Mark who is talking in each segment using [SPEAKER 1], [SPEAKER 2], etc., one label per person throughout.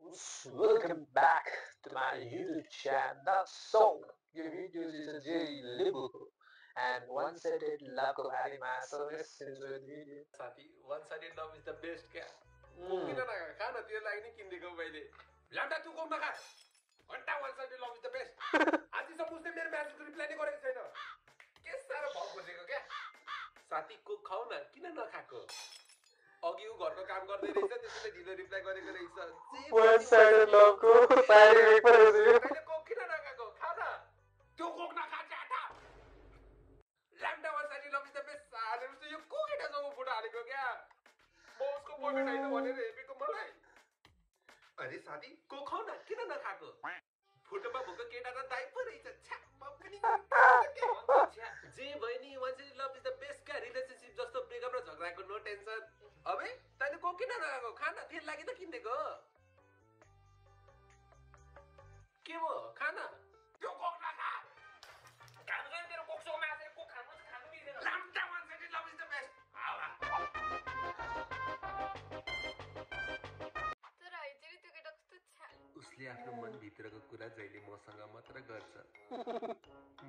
[SPEAKER 1] Welcome back to my YouTube channel. So, your videos is a daily livable and one-sided love को बारेमा service enjoy the video.
[SPEAKER 2] साथी one sided love is the best क्या
[SPEAKER 1] Hmm.
[SPEAKER 2] किन नखा खा न त्यो लागि नै किनेको मैले ल्याउँदा तँ कोक नखा घन्टा one sided love is the best आजसम्म उसले मेरो म्यासेज रिप्लाई नै गरेको छैन के साह्रो भाउ खोजेको क्या साथी कोक खाऊ न किन नखाएको अघि उ घरको काम गर्दै रहेछ त्यसैले ढिलो रिप्लाई गरेको रहेछ
[SPEAKER 1] One-sided love को side effect पर
[SPEAKER 2] तैँले कोक किन नखाएको खा न त्यो कोक नखा च्याटा ल्याम्डा one sided love is the best साले उसले यो को केटासँग फोटो हालेको क्या म उसको बोयफ्रेन्ड होइन भनेर हेपेको मलाई अरे साथी कोक खाऊ न किन नखाएको फोटोमा भएको केटा त दाइ पो रहेछ छ्या म पनि जे भयो नि one sided love is the best क्या रिलेसनशिप जस्तो ब्रेकअप र झगडाको नो टेन्सन अबे तैँले कोक किन नखाएको खा न तेल लागि त किनेको के भयो खा न त्यो कोक नखा खानु छैन तेरो कोक सोमा आएर कोक खानु दिँदैन lambda one sided love is the best
[SPEAKER 3] तर आइजेरी त्यो केटा कस्तो छ्या
[SPEAKER 2] उसले आफ्नो मनभित्रको कुरा जहिले मसँग मात्र गर्छ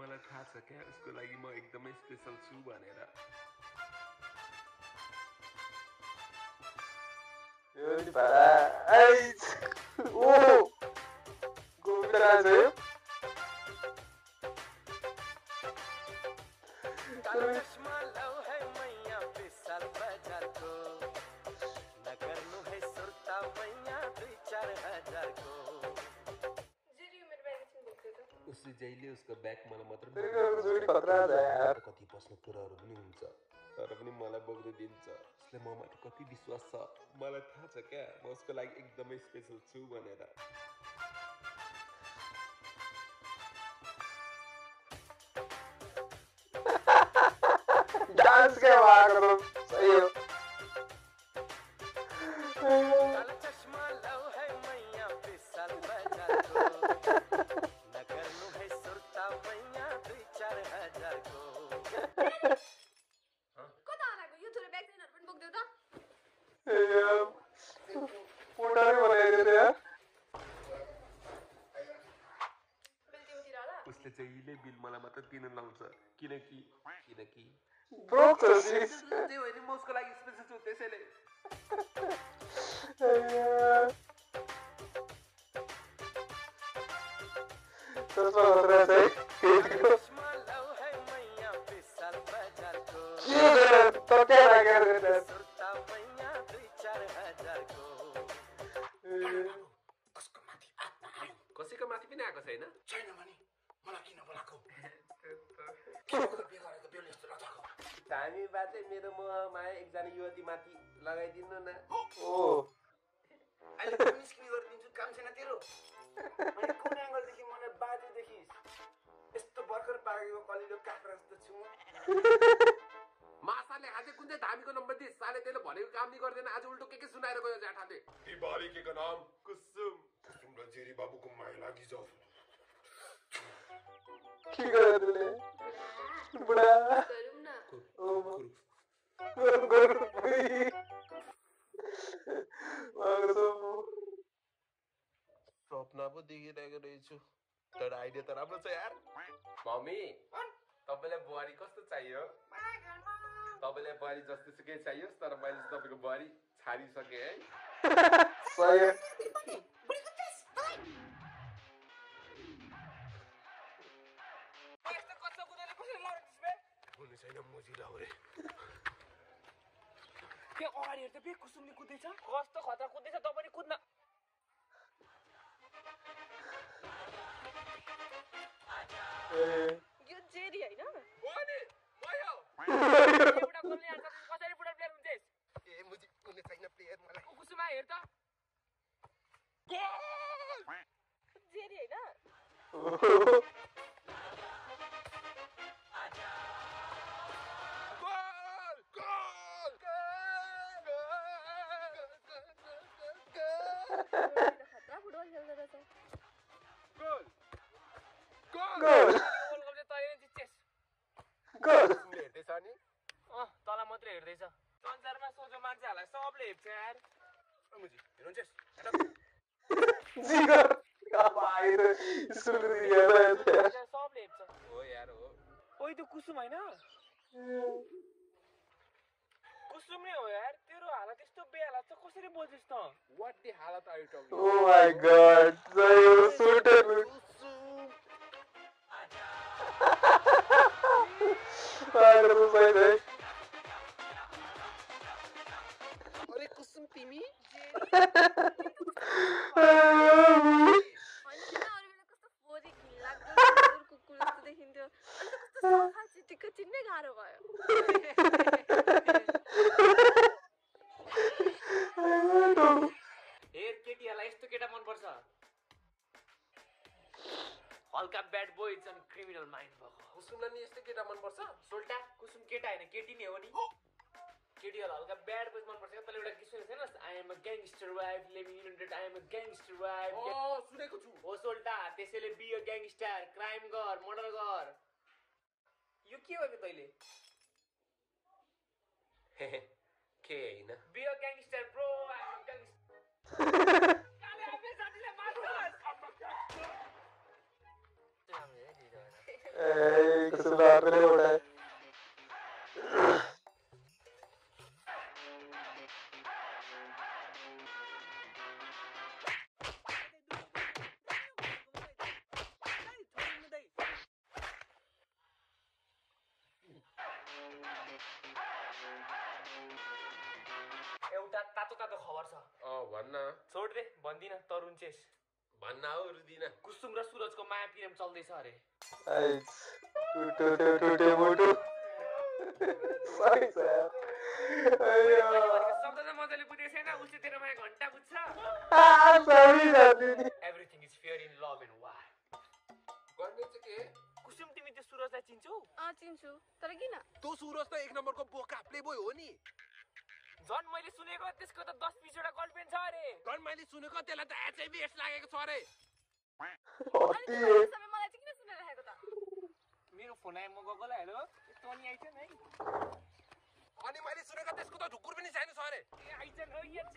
[SPEAKER 2] मलाई थाहा छ क्या उसको लागि म एकदमै स्पेशल छु भनेर
[SPEAKER 1] Right. Oh, Govindaraj.
[SPEAKER 4] कालो चश्मा लाऊ है मैया विशाल बाजार को न गर्नु है सुर्ता मैया 2-4 हजार को
[SPEAKER 3] जेरी मेरो ब्याग एकछिन बोक्दै त
[SPEAKER 2] उसले जहिले उसको ब्याग मलाई मात्र
[SPEAKER 1] तेरो जोडी खतरा छ यार.
[SPEAKER 2] कति प्रश्न कुराहरू पनि हुन्छ तर पनि मलाई बोक्दै दिन्छ उसले ममाथि कति विश्वास छ मलाई थाहा छ क्या म उसको लागि एकदमै स्पेशल छु भनेर
[SPEAKER 1] Dance के बात करो सही हो.
[SPEAKER 4] कालो चश्मा लाऊ है मैया विशाल बाजार को न गर्नु है सुर्ता मैया 2-4 हजार को
[SPEAKER 3] कता हराएको यो थोरै ब्याग छैनहरु पनि बोक्दै त
[SPEAKER 1] फोटो बनाइदियो यार.
[SPEAKER 3] बिल तिमीतिर होला
[SPEAKER 2] उसले जहिले बिल मलाई मात्र दिन लाउँछ किनकि
[SPEAKER 1] Broke the six.
[SPEAKER 2] त्यही भएर म उसको लागि स्पेशल छु त्यसैले
[SPEAKER 1] चश्मा खतरा छ है.
[SPEAKER 4] चश्मा लाऊ है मैया विशाल बाजार को
[SPEAKER 1] तो क्या राखेर देता.
[SPEAKER 4] सुर्ता मैया 2-4 हजार को
[SPEAKER 2] कसैको माथि पनि आएको छैन
[SPEAKER 5] छैन भने मलाई किन बोलाएको के बिहे गरेको बेल यस्तो लगाएको
[SPEAKER 2] हामी बाटै मेरो मोह माया एकजना युवती माथि लगाइदिनु न
[SPEAKER 1] ओ
[SPEAKER 5] अहिले त निस्किने गरिदिन्छु काम छैन तेरो अनि कुन एङ्गलदेखि मलाई बाजे देखिस् यस्तो भर्खर पाकेको कलिलो काँक्रा जस्तो छु म
[SPEAKER 2] मासाले आज कुन चाहिँ धामीको नम्बर दिए साले त्यसले भनेको काम नि गर्दैन आज उल्टो के सुनाएर गयो ज्याठाले ती बालिकेको नाम कुसुम कुसुम र जेरी बाबुको माया लागि जाऊ
[SPEAKER 1] के गर्यो तिमीले बुढा
[SPEAKER 3] गरौँ न
[SPEAKER 2] सपना पो देखिरहेको रहेछु तर आइडिया त राम्रो छ यार मम्मी तपाईँलाई बुहारी कस्तो चाहियो तपाईँलाई बुहारी जस्तो सुकै चाहियोस् तर मैले चाहिँ तपाईँको बुहारी छाडिसकेँ है
[SPEAKER 1] सही.
[SPEAKER 2] हुने छैन मोजी लाउरे
[SPEAKER 4] के अगाडि हेर्दा बे कुसुमले कुद्दैछ कस्तो खतरा कुद्दैछ त पनि कुद्न
[SPEAKER 3] यो जेरी हैन
[SPEAKER 2] हो नि भयो
[SPEAKER 4] एउटा गोलले हान्छ कसरी फुटबल प्लेयर हुन्छस्
[SPEAKER 2] ए मोजी हुने छैन प्लेयर मलाई
[SPEAKER 4] कुसुमा हेर त
[SPEAKER 3] जेरी हैन
[SPEAKER 2] गोल गोल
[SPEAKER 3] खतरा फुटबल खेल्दै रहेछ
[SPEAKER 2] goal goal
[SPEAKER 1] goal
[SPEAKER 4] world cup चाहिँ तैँले जित्छस्
[SPEAKER 1] गोल.
[SPEAKER 2] हेर्दैछ नि
[SPEAKER 4] तल मात्रै हेर्दैछ संसारमा सोझो मान्छेहरूलाई सबले हेप्छ यार
[SPEAKER 2] मोजी हेर्नुहुन्छ
[SPEAKER 1] जिगर भाइ त स्कुल दिया त
[SPEAKER 2] सबले हेप्छ हो यार हो ओइ त्यो कुसुम हैन कुसुम नै हो यार तेरो हालत यस्तो बेहालत छ कसरी बोल्छस् त what the hell are you talking
[SPEAKER 1] oh my god सही सुटेड पागल हो सही है
[SPEAKER 2] अरे कुसुम तिमी
[SPEAKER 3] चिन्नै गाह्रो भयो
[SPEAKER 2] हेर केटीहरूलाई यस्तो केटा मनपर्छ हल्का ब्याड बोय अनि क्रिमिनल माइन्ड भएको कुसुमलाई नि यस्तो केटा मनपर्छ सोल्टा कुसुम केटा हैन केटी नै हो नि केटीहरूलाई हल्का ब्याड बोय मनपर्छ तले एउटा गीत सुनेको छैनस् I am a gangster wife living in hundred I am a gangster wife सुनेको छु हो सोल्टा त्यसैले बी अ ग्याङ्गस्टर क्राइम गर मर्डर गर यो के हो तैले के हैन be a gangster bro I am a gangster काले आफै साथीले मार्छस्
[SPEAKER 1] ए कुछ बात नहीं हो रहा है
[SPEAKER 2] एउटा तातो तातो खबर छ
[SPEAKER 5] भन्न
[SPEAKER 2] छोड दे भन्दिन तरुण चेस
[SPEAKER 5] भन्न हो रुदिन
[SPEAKER 2] कुसुम र सुरजको माया प्रेम चल्दैछ अरे
[SPEAKER 1] आई टुटे मोटो सही सर अयो
[SPEAKER 2] शब्द त मजाले बुझेको छैन उसले तेरो माया घन्टा बुझ्छ
[SPEAKER 1] सही जाति
[SPEAKER 2] everything is fair in love and war
[SPEAKER 5] गर्ने चाहिँ के
[SPEAKER 2] कुसुम तिमी त्यो सुरजलाई चिन्छौ
[SPEAKER 3] चिन्छु तर किन
[SPEAKER 5] त्यो सुरज त एक नम्बरको बोका प्ले बोय हो नि
[SPEAKER 2] झन् मैले सुनेको त्यसको त 10-20 वटा गर्लफ्रेन्ड छ अरे
[SPEAKER 5] झन् मैले सुनेको त्यसलाई त एचआईभी एड्स लागेको छ अरे
[SPEAKER 1] होती है
[SPEAKER 3] सबै मलाई चाहिँ किन सुनाइरहेको त
[SPEAKER 2] मेरो फोन आयो म गगल हेलो टोनी आइछन् है
[SPEAKER 5] अनि मैले सुनेको त्यसको त ढुकुर पनि सानो छ अरे
[SPEAKER 2] ए आइछन् हो यहाँ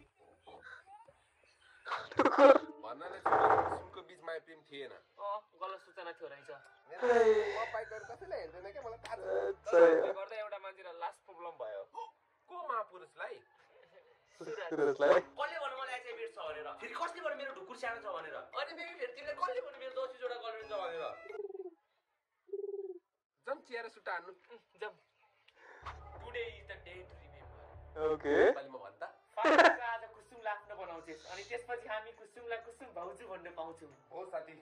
[SPEAKER 5] भन्नाले सुनको बीचमा प्रेम थिएन
[SPEAKER 2] गलत सूचना थियो रहेछ
[SPEAKER 5] म बाइकहरु कसैलाई हेर्दैन के मलाई थाहा छ
[SPEAKER 1] सही
[SPEAKER 2] गर्दा एउटा मान्छेलाई लास्ट प्रब्लम भयो
[SPEAKER 5] को महापुरुषलाई
[SPEAKER 1] सुरजलाई
[SPEAKER 2] कसले भन्नु मलाई एचआईभी छ भनेर फेरि कसले भन्नु मेरो ढुकुर सानो छ भनेर अनि बेबी फेरि तिमीले कसले भन्नु मेरो 10 वटा गर्लफ्रेन्ड छ भनेर
[SPEAKER 5] जम चिएर सुट्टा हान्नु
[SPEAKER 2] जम today is the day to remember
[SPEAKER 1] okay
[SPEAKER 5] मैले म भन्दा
[SPEAKER 2] फाइनली आज कुसुमलाई आफ्नो बनाउँछस् अनि त्यसपछि हामी कुसुमलाई कुसुम भाउजू भन्न पाउँछौँ
[SPEAKER 5] हो साथी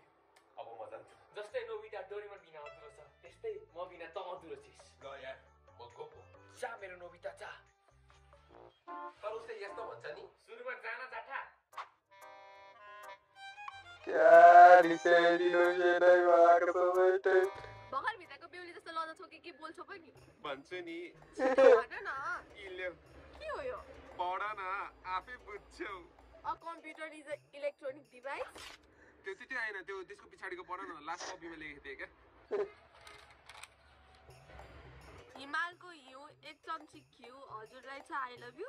[SPEAKER 5] अब म जान्छु
[SPEAKER 2] जस्तै नोबिता डोरेमन बिना अधुरो छ त्यस्तै म बिना त अधुरो छिस्
[SPEAKER 5] ल यार म गएको
[SPEAKER 2] जा मेरो नोबिता जा
[SPEAKER 5] तर उसले यस्तो भन्छ नि
[SPEAKER 2] सुरुमा जान जाठा
[SPEAKER 1] क्या डिसेडी लोजेडै भाग सबैटे
[SPEAKER 3] भर्खर भित्रको बेहुली जस्तो लजा छोके के बोल्छौ पनि
[SPEAKER 5] भन्छु नि
[SPEAKER 3] भन न
[SPEAKER 5] इले
[SPEAKER 3] के हो यो
[SPEAKER 5] पढ न आफै बुझ्छौ
[SPEAKER 3] a computer is a electronic device
[SPEAKER 5] त्यो आएन त्यो त्यसको पछाडिको पढ न लास्ट कपीमा लेखेको थिएँ क्या
[SPEAKER 3] हिमालको हिउँ एक चम्ची घिउ हजुरलाई छ आई लभ यु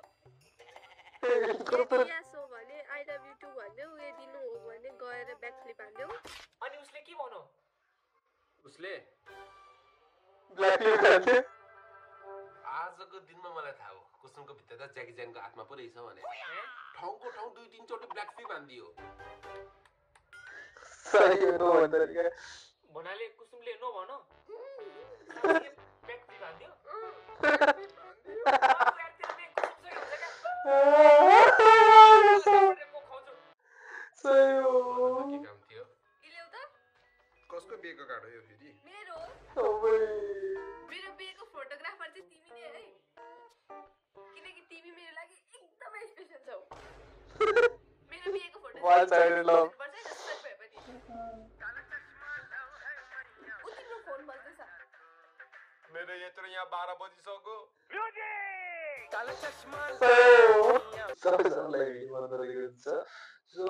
[SPEAKER 1] यति
[SPEAKER 3] यस हो भने आई लभ यु टु भन्देऊ यदि नो हो भने गएर ब्याक फ्लिप हान्देऊ
[SPEAKER 2] अनि उसले के भन्यो
[SPEAKER 5] उसले
[SPEAKER 1] ब्ल्याकले खान्थे
[SPEAKER 5] आजको दिनमा मलाई थाहा हो कुसुमको भित्र त ज्याकी ज्यानको आत्मा पो रहेछ भने ठाउँको ठाउँ 2-3 चोटि ब्ल्याक फिप हान्दियो
[SPEAKER 1] सही हो भन्दा क्या
[SPEAKER 2] भन्नाले कुसुमले नो भन ब्याक फ्लिप हान्दियो
[SPEAKER 1] सही हो
[SPEAKER 5] के काम थियो
[SPEAKER 3] इलेउ त
[SPEAKER 5] कसको बिहेको कार्ड हो यो फेरि
[SPEAKER 3] मेरो
[SPEAKER 1] ओबे
[SPEAKER 3] मेरो बिहेको फोटोग्राफर चाहिँ तिमी नै है किनकि तिमी मेरो लागि एकदमै स्पेशल छौ मेरो बिहेको फोटो
[SPEAKER 1] One sided love.
[SPEAKER 3] पर्छ जस्तै भए पनि उ तिम्रो फोन बज्दैछ
[SPEAKER 5] मेरो यत्रो यहाँ 12 बजिसक्यो
[SPEAKER 4] कालो चश्मा
[SPEAKER 1] सबैजनालाई मन परेको हुन्छ सो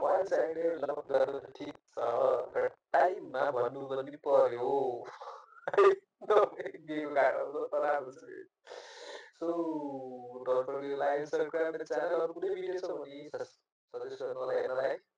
[SPEAKER 1] वान साइडेड लभ गर्नु त ठिक छ तर टाइममा भन्नु पनि पर्यो दिएको कारणले त राम्रो छ सो दर्शकले लाइक सब्सक्राइब च्यानल अरु कुनै भिडियो छ भने सजेस्ट गर्नु होला हेर्न हेर है